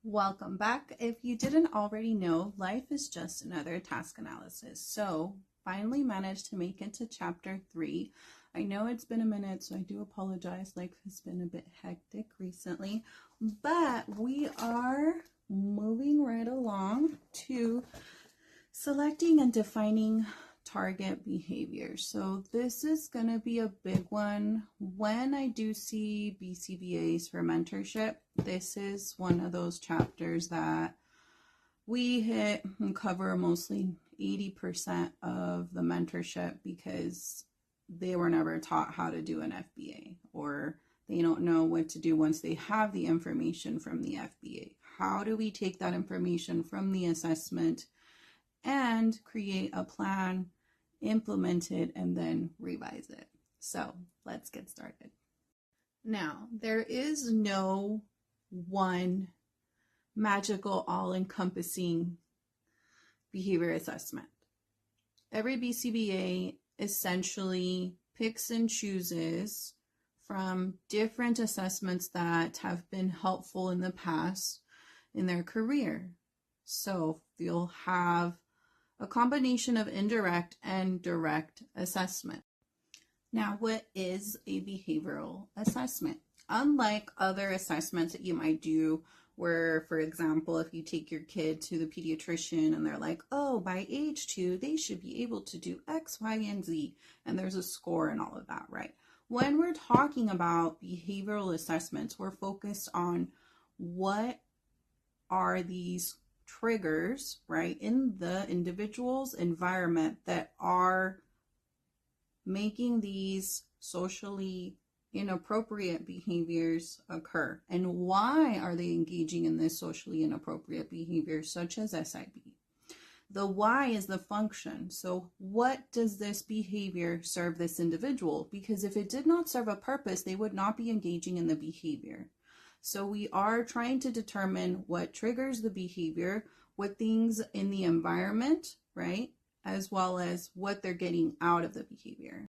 Welcome back. If you didn't already know, life is just another task analysis. So finally managed to make it to chapter 3. I know it's been a minute, so I do apologize. Life has been a bit hectic recently, but we are moving right along to selecting and defining target behavior. So this is going to be a big one. When I do see BCBAs for mentorship, this is one of those chapters that we hit and cover mostly 80% of the mentorship because they were never taught how to do an FBA, or they don't know what to do once they have the information from the FBA. How do we take that information from the assessment and create a plan, implement it, and then revise it? So let's get started. Now, there is no one magical, all-encompassing behavior assessment. Every BCBA essentially picks and chooses from different assessments that have been helpful in the past in their career. So you'll have a combination of indirect and direct assessment. Now, what is a behavioral assessment? Unlike other assessments that you might do where, for example, if you take your kid to the pediatrician and they're like, oh, by age 2, they should be able to do X, Y, and Z, and there's a score and all of that, right? When we're talking about behavioral assessments, we're focused on what are these triggers, right, in the individual's environment that are making these socially inappropriate behaviors occur, and why are they engaging in this socially inappropriate behavior, such as SIB. The why is the function. So what does this behavior serve this individual? Because if it did not serve a purpose, they would not be engaging in the behavior. So we are trying to determine what triggers the behavior, what things in the environment, right, as well as what they're getting out of the behavior.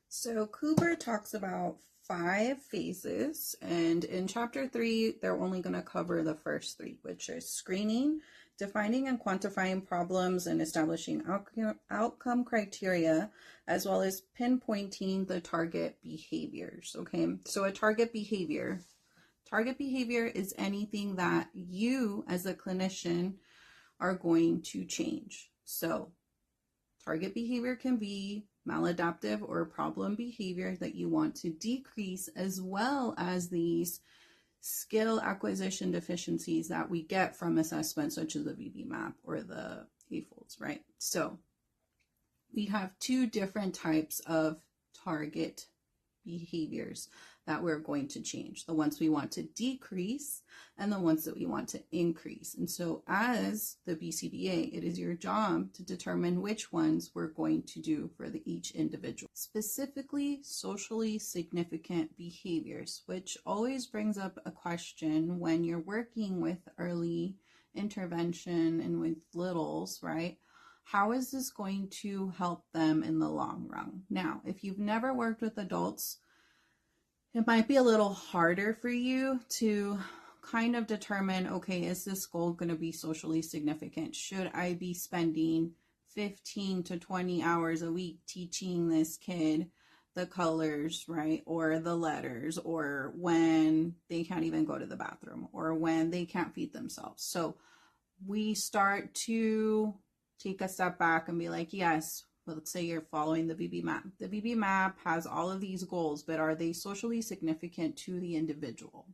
So Cooper talks about 5 phases, and in chapter 3, they're only going to cover the first 3, which is screening, defining and quantifying problems, and establishing outcome criteria, as well as pinpointing the target behaviors. Okay, so a target behavior is anything that you as a clinician are going to change. So target behavior can be maladaptive or problem behavior that you want to decrease, as well as these skill acquisition deficiencies that we get from assessments such as the VB-MAP or the AFOLDS, right? So we have 2 different types of target behaviors that we're going to change, the ones we want to decrease and the ones that we want to increase. And so as the BCBA, it is your job to determine which ones we're going to do for each individual. Specifically, socially significant behaviors, which always brings up a question when you're working with early intervention and with littles, right? How is this going to help them in the long run? Now, if you've never worked with adults, it might be a little harder for you to kind of determine, okay, is this goal going to be socially significant? Should I be spending 15 to 20 hours a week teaching this kid the colors, right? Or the letters, or when they can't even go to the bathroom, or when they can't feed themselves? So we start to take a step back and be like, yes, let's say you're following the VB-MAP. The VB-MAP has all of these goals, but are they socially significant to the individual?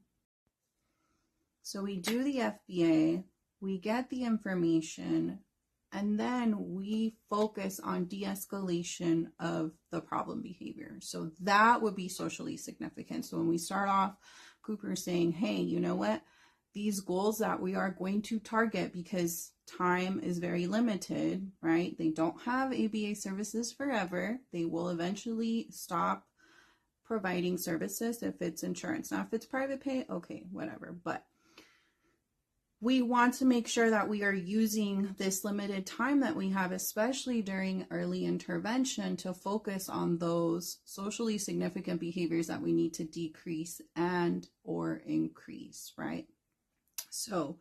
So we do the FBA, we get the information, and then we focus on de-escalation of the problem behavior. So that would be socially significant. So when we start off, Cooper's saying, hey, you know what? These goals that we are going to target, because time is very limited, right? They don't have ABA services forever. They will eventually stop providing services if it's insurance. Now, if it's private pay, okay, whatever. But we want to make sure that we are using this limited time that we have, especially during early intervention, to focus on those socially significant behaviors that we need to decrease and or increase, right? So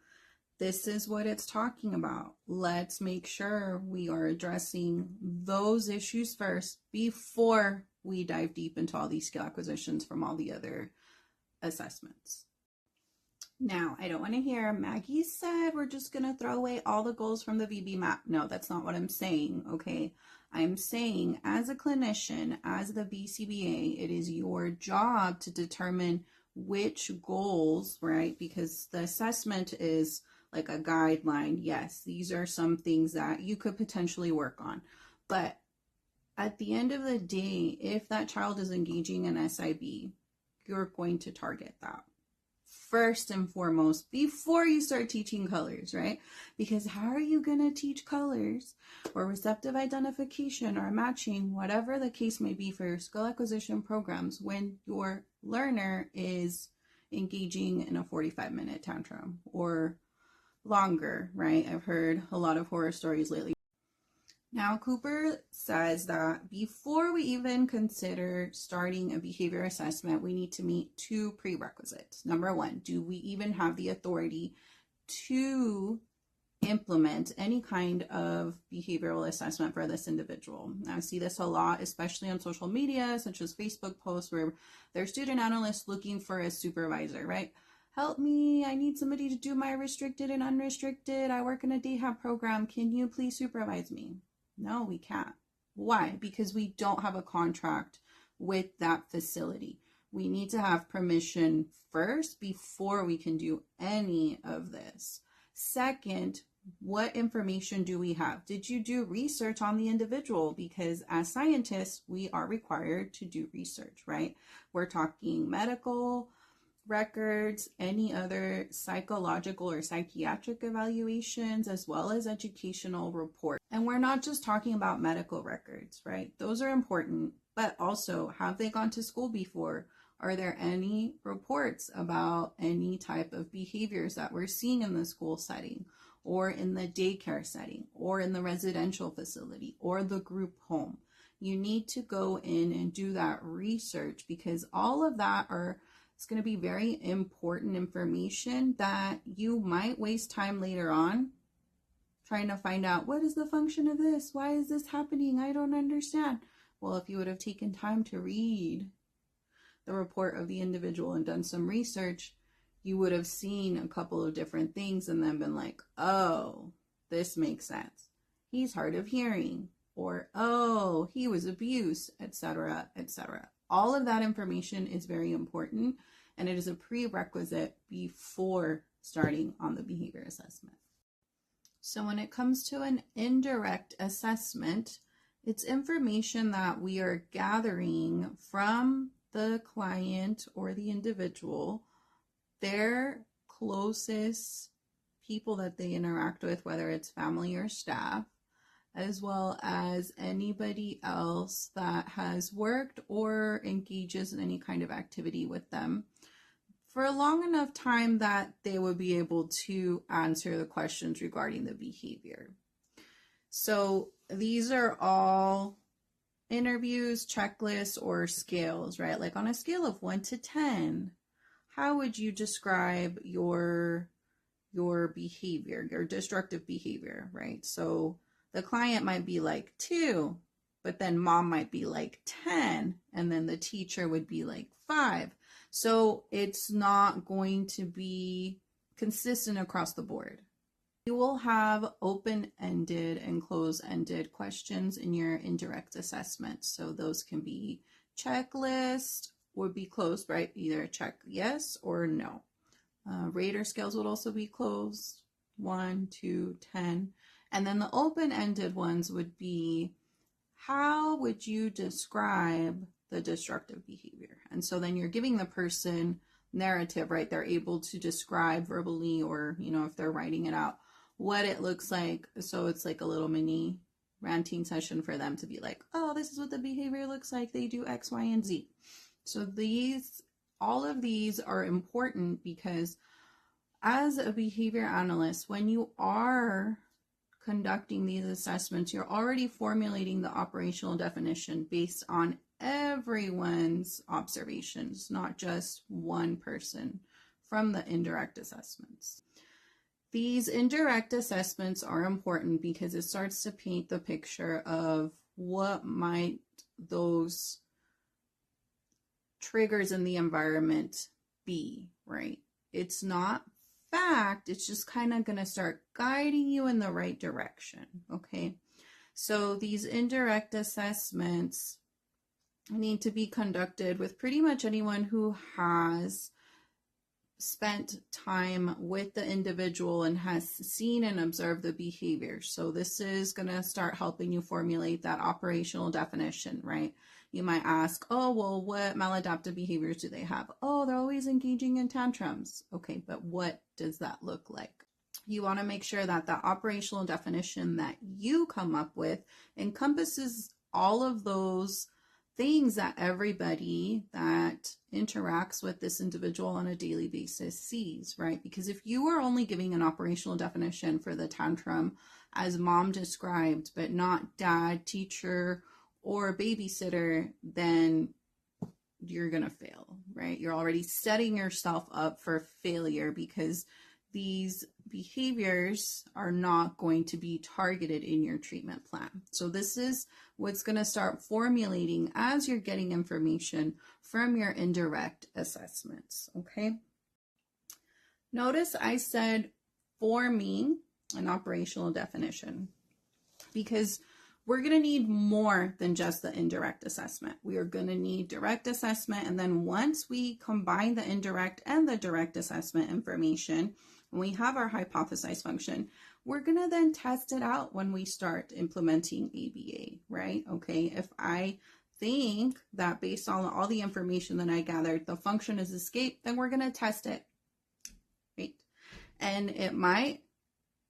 this is what it's talking about. Let's make sure we are addressing those issues first before we dive deep into all these skill acquisitions from all the other assessments. Now, I don't want to hear Maggie said we're just going to throw away all the goals from the VB map. No, that's not what I'm saying, okay? I'm saying as a clinician, as the BCBA, it is your job to determine which goals, right? Because the assessment is like a guideline. Yes, these are some things that you could potentially work on. But at the end of the day, if that child is engaging in SIB, you're going to target that first and foremost before you start teaching colors, right? Because how are you going to teach colors or receptive identification or matching, whatever the case may be for your skill acquisition programs, when your learner is engaging in a 45-minute tantrum or longer, right? I've heard a lot of horror stories lately. Now, Cooper says that before we even consider starting a behavior assessment, we need to meet two prerequisites. Number one, do we even have the authority to implement any kind of behavioral assessment for this individual? Now, I see this a lot, especially on social media, such as Facebook posts, where there's student analysts looking for a supervisor, right? Help me, I need somebody to do my restricted and unrestricted. I work in a day hab program. Can you please supervise me? No, we can't. Why? Because we don't have a contract with that facility. We need to have permission first before we can do any of this. Second, what information do we have? Did you do research on the individual? Because as scientists, we are required to do research, right? We're talking medical records, any other psychological or psychiatric evaluations, as well as educational reports. And we're not just talking about medical records, right? Those are important, but also, have they gone to school before? Are there any reports about any type of behaviors that we're seeing in the school setting, or in the daycare setting, or in the residential facility, or the group home? You need to go in and do that research, because all of that it's going to be very important information that you might waste time later on trying to find out, what is the function of this? Why is this happening? I don't understand. Well, if you would have taken time to read the report of the individual and done some research, you would have seen a couple of different things and then been like, oh, this makes sense. He's hard of hearing, or, oh, he was abused, etc., etc. All of that information is very important, and it is a prerequisite before starting on the behavior assessment. So when it comes to an indirect assessment, it's information that we are gathering from the client or the individual, their closest people that they interact with, whether it's family or staff, as well as anybody else that has worked or engages in any kind of activity with them for a long enough time that they would be able to answer the questions regarding the behavior. So these are all interviews, checklists, or scales, right? Like on a scale of 1 to 10, how would you describe your behavior, your destructive behavior, right? So the client might be like 2, but then mom might be like 10, and then the teacher would be like 5. So it's not going to be consistent across the board. You will have open-ended and closed-ended questions in your indirect assessment. So those can be checklist, would be closed, right? Either check yes or no. Rater scales would also be closed, 1, 2, 10. And then the open-ended ones would be, how would you describe the destructive behavior? And so then you're giving the person narrative, right? They're able to describe verbally, or, if they're writing it out, what it looks like. So it's like a little mini ranting session for them to be like, oh, this is what the behavior looks like. They do X, Y, and Z. So all of these are important, because as a behavior analyst, when you are conducting these assessments, you're already formulating the operational definition based on everyone's observations, not just one person from the indirect assessments. These indirect assessments are important because it starts to paint the picture of what might those triggers in the environment be, right? It's not fact, it's just kind of going to start guiding you in the right direction, okay? So these indirect assessments need to be conducted with pretty much anyone who has spent time with the individual and has seen and observed the behavior. So this is going to start helping you formulate that operational definition, right? You might ask, oh, well, what maladaptive behaviors do they have? Oh, they're always engaging in tantrums. Okay, but what does that look like? You want to make sure that the operational definition that you come up with encompasses all of those things that everybody that interacts with this individual on a daily basis sees, right? Because if you are only giving an operational definition for the tantrum as mom described, but not dad, teacher, or babysitter, then you're going to fail, right? You're already setting yourself up for failure because these behaviors are not going to be targeted in your treatment plan. So this is what's going to start formulating as you're getting information from your indirect assessments, okay? Notice I said forming an operational definition because we're going to need more than just the indirect assessment. We are going to need direct assessment, and then once we combine the indirect and the direct assessment information, when we have our hypothesized function, we're going to then test it out when we start implementing ABA, right? Okay, if I think that based on all the information that I gathered, the function is escape, then we're going to test it, right? And it might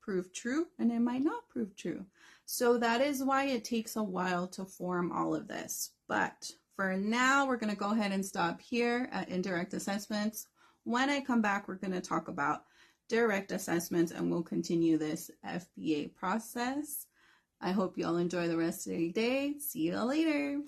prove true and it might not prove true. So that is why it takes a while to form all of this. But for now, we're going to go ahead and stop here at indirect assessments. When I come back, we're going to talk about direct assessments and we'll continue this FBA process. I hope you all enjoy the rest of your day. See you later.